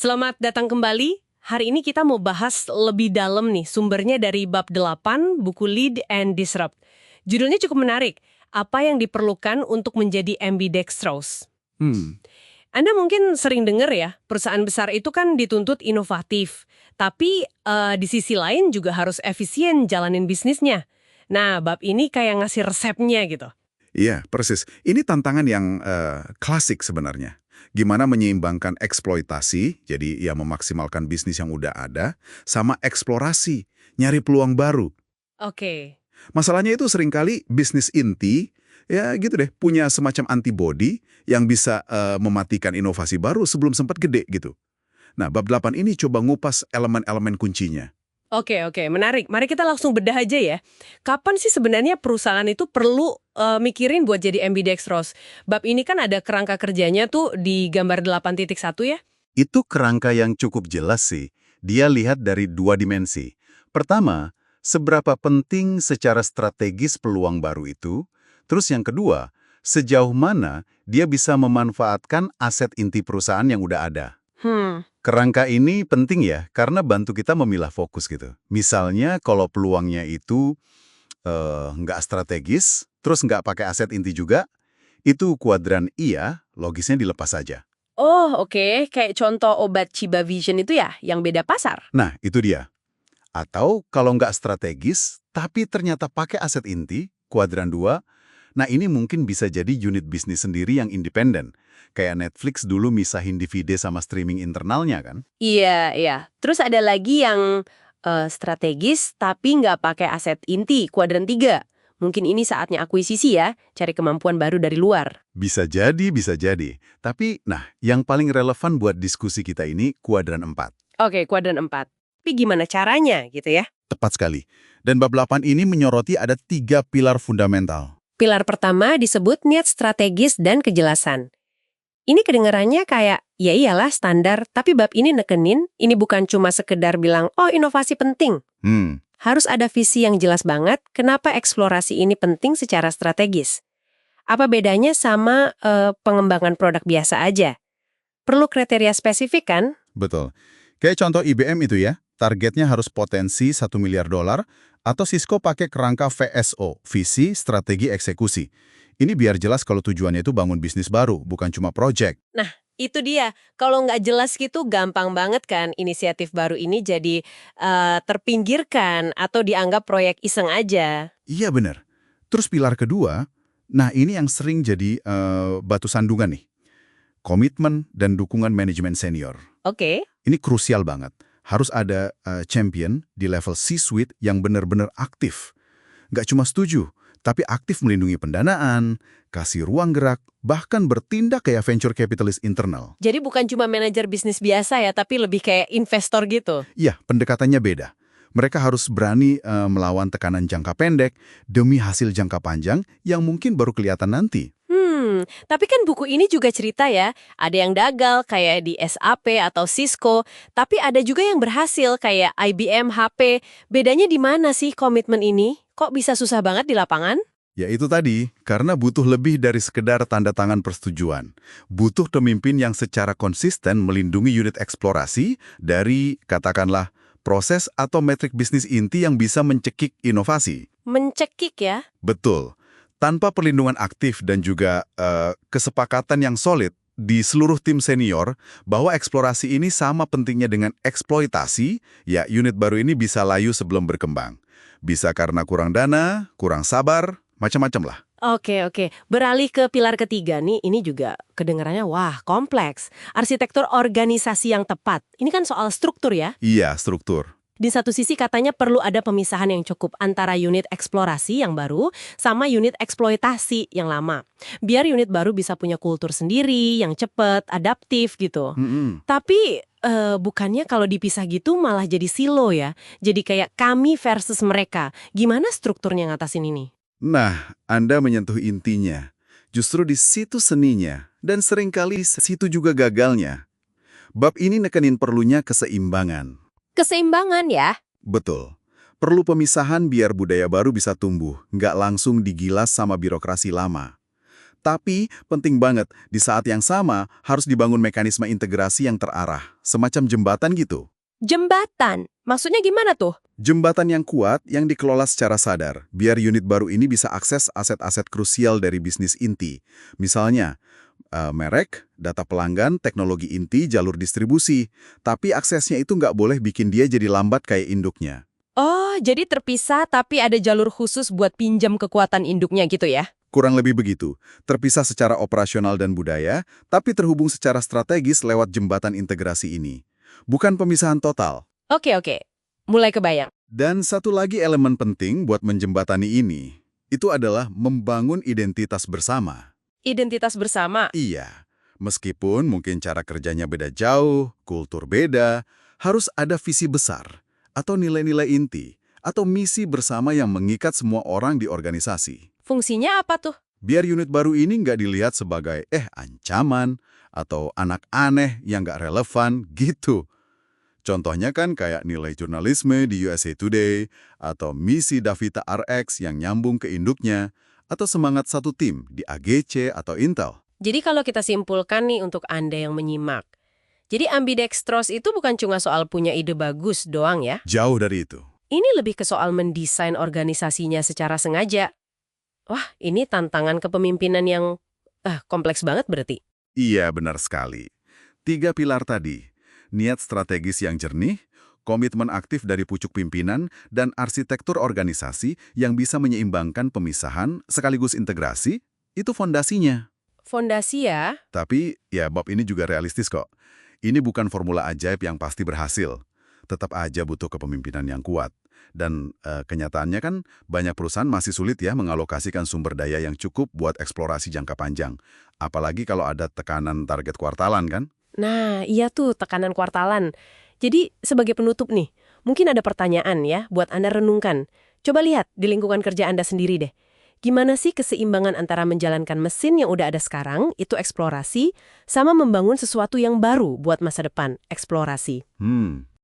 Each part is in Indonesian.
Selamat datang kembali. Hari ini kita mau bahas lebih dalam nih, sumbernya dari bab 8, buku Lead and Disrupt. Judulnya cukup menarik, apa yang diperlukan untuk menjadi ambidextrous. Anda mungkin sering dengar ya, perusahaan besar itu kan dituntut inovatif, tapi di sisi lain juga harus efisien jalanin bisnisnya. Nah, bab ini kayak ngasih resepnya gitu. Iya, persis. Ini tantangan yang klasik sebenarnya. Gimana menyeimbangkan eksploitasi, jadi ya memaksimalkan bisnis yang udah ada, sama eksplorasi, nyari peluang baru. Oke. Masalahnya itu seringkali bisnis inti, ya gitu deh, punya semacam antibody yang bisa mematikan inovasi baru sebelum sempat gede gitu. Nah, bab 8 ini coba ngupas elemen-elemen kuncinya. Oke, menarik. Mari kita langsung bedah aja ya. Kapan sih sebenarnya perusahaan itu perlu mikirin buat jadi ambidextrous? Bab ini kan ada kerangka kerjanya tuh di gambar 8.1 ya? Itu kerangka yang cukup jelas sih. Dia lihat dari dua dimensi. Pertama, seberapa penting secara strategis peluang baru itu. Terus yang kedua, sejauh mana dia bisa memanfaatkan aset inti perusahaan yang udah ada. Kerangka ini penting ya, karena bantu kita memilah fokus gitu. Misalnya kalau peluangnya itu nggak strategis, terus nggak pakai aset inti juga, itu kuadran iya, logisnya dilepas saja. Oh, oke. Kayak contoh obat Ciba Vision itu ya, yang beda pasar. Nah, itu dia. Atau kalau nggak strategis, tapi ternyata pakai aset inti, kuadran 2, nah ini mungkin bisa jadi unit bisnis sendiri yang independen. Kayak Netflix dulu misahin DVD sama streaming internalnya kan? Iya. Terus ada lagi yang strategis tapi nggak pakai aset inti, kuadran 3. Mungkin ini saatnya akuisisi ya, cari kemampuan baru dari luar. Bisa jadi, bisa jadi. Tapi, nah, yang paling relevan buat diskusi kita ini kuadran 4. Oke, kuadran 4. Tapi gimana caranya gitu ya? Tepat sekali. Dan bab 8 ini menyoroti ada 3 pilar fundamental. Pilar pertama disebut niat strategis dan kejelasan. Ini kedengarannya kayak, ya iyalah standar, tapi bab ini nekenin, ini bukan cuma sekedar bilang, oh inovasi penting. Harus ada visi yang jelas banget, kenapa eksplorasi ini penting secara strategis. Apa bedanya sama pengembangan produk biasa aja? Perlu kriteria spesifik kan? Betul. Kayak contoh IBM itu ya, targetnya harus potensi $1 miliar, atau Cisco pakai kerangka VSO, visi, strategi, eksekusi. Ini biar jelas kalau tujuannya itu bangun bisnis baru, bukan cuma project. Nah, itu dia. Kalau nggak jelas gitu, gampang banget kan inisiatif baru ini jadi terpinggirkan atau dianggap proyek iseng aja. Iya bener. Terus pilar kedua, nah ini yang sering jadi batu sandungan nih. Komitmen dan dukungan manajemen senior. Oke. Ini krusial banget. Harus ada champion di level C-suite yang benar-benar aktif. Nggak cuma setuju, tapi aktif melindungi pendanaan, kasih ruang gerak, bahkan bertindak kayak venture capitalist internal. Jadi bukan cuma manajer bisnis biasa ya, tapi lebih kayak investor gitu. Iya, pendekatannya beda. Mereka harus berani melawan tekanan jangka pendek demi hasil jangka panjang yang mungkin baru kelihatan nanti. Tapi kan buku ini juga cerita ya, ada yang gagal kayak di SAP atau Cisco, tapi ada juga yang berhasil kayak IBM, HP. Bedanya di mana sih komitmen ini? Kok bisa susah banget di lapangan? Ya itu tadi, karena butuh lebih dari sekedar tanda tangan persetujuan. Butuh pemimpin yang secara konsisten melindungi unit eksplorasi dari, katakanlah, proses atau metrik bisnis inti yang bisa mencekik inovasi. Mencekik ya? Betul. Tanpa perlindungan aktif dan juga kesepakatan yang solid di seluruh tim senior bahwa eksplorasi ini sama pentingnya dengan eksploitasi, ya unit baru ini bisa layu sebelum berkembang. Bisa karena kurang dana, kurang sabar, macam-macam lah. Oke. Beralih ke pilar ketiga nih, ini juga kedengarannya wah kompleks. Arsitektur organisasi yang tepat. Ini kan soal struktur ya? Iya, struktur. Di satu sisi katanya perlu ada pemisahan yang cukup antara unit eksplorasi yang baru sama unit eksploitasi yang lama. Biar unit baru bisa punya kultur sendiri, yang cepat, adaptif gitu. Tapi bukannya kalau dipisah gitu malah jadi silo ya? Jadi kayak kami versus mereka. Gimana strukturnya ngatasin ini? Nah, Anda menyentuh intinya. Justru di situ seninya, dan seringkali situ juga gagalnya. Bab ini nekenin perlunya keseimbangan. Keseimbangan ya? Betul. Perlu pemisahan biar budaya baru bisa tumbuh, nggak langsung digilas sama birokrasi lama. Tapi penting banget, di saat yang sama harus dibangun mekanisme integrasi yang terarah, semacam jembatan gitu. Jembatan, maksudnya gimana tuh? Jembatan yang kuat yang dikelola secara sadar, biar unit baru ini bisa akses aset-aset krusial dari bisnis inti. Misalnya, merek, data pelanggan, teknologi inti, jalur distribusi. Tapi aksesnya itu nggak boleh bikin dia jadi lambat kayak induknya. Oh, jadi terpisah tapi ada jalur khusus buat pinjam kekuatan induknya gitu ya? Kurang lebih begitu, terpisah secara operasional dan budaya, tapi terhubung secara strategis lewat jembatan integrasi ini. Bukan pemisahan total. Oke, mulai kebayang. Dan satu lagi elemen penting buat menjembatani ini, itu adalah membangun identitas bersama. Identitas bersama. Iya, meskipun mungkin cara kerjanya beda jauh, kultur beda, harus ada visi besar, atau nilai-nilai inti, atau misi bersama yang mengikat semua orang di organisasi. Fungsinya apa tuh? Biar unit baru ini nggak dilihat sebagai ancaman atau anak aneh yang nggak relevan gitu. Contohnya kan kayak nilai jurnalisme di USA Today, atau misi Davita RX yang nyambung ke induknya, atau semangat satu tim di AGC atau Intel. Jadi kalau kita simpulkan nih untuk Anda yang menyimak. Jadi ambidextrous itu bukan cuma soal punya ide bagus doang ya. Jauh dari itu. Ini lebih ke soal mendesain organisasinya secara sengaja. Wah, ini tantangan kepemimpinan yang kompleks banget berarti. Iya, benar sekali. 3 pilar tadi, niat strategis yang jernih, komitmen aktif dari pucuk pimpinan, dan arsitektur organisasi yang bisa menyeimbangkan pemisahan sekaligus integrasi, itu fondasinya. Fondasi ya? Tapi, ya Bob ini juga realistis kok. Ini bukan formula ajaib yang pasti berhasil. Tetap aja butuh kepemimpinan yang kuat. Dan kenyataannya kan banyak perusahaan masih sulit ya mengalokasikan sumber daya yang cukup buat eksplorasi jangka panjang. Apalagi kalau ada tekanan target kuartalan kan? Nah, iya tuh tekanan kuartalan. Jadi sebagai penutup nih, mungkin ada pertanyaan ya buat Anda renungkan. Coba lihat di lingkungan kerja Anda sendiri deh. Gimana sih keseimbangan antara menjalankan mesin yang udah ada sekarang, itu eksplorasi, sama membangun sesuatu yang baru buat masa depan, eksplorasi.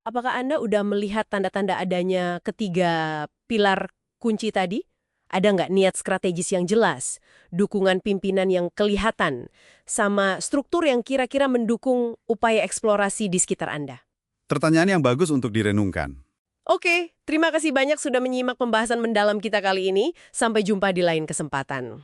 Apakah Anda udah melihat tanda-tanda adanya ketiga pilar kunci tadi? Ada nggak niat strategis yang jelas, dukungan pimpinan yang kelihatan, sama struktur yang kira-kira mendukung upaya eksplorasi di sekitar Anda? Pertanyaan yang bagus untuk direnungkan. Oke, terima kasih banyak sudah menyimak pembahasan mendalam kita kali ini. Sampai jumpa di lain kesempatan.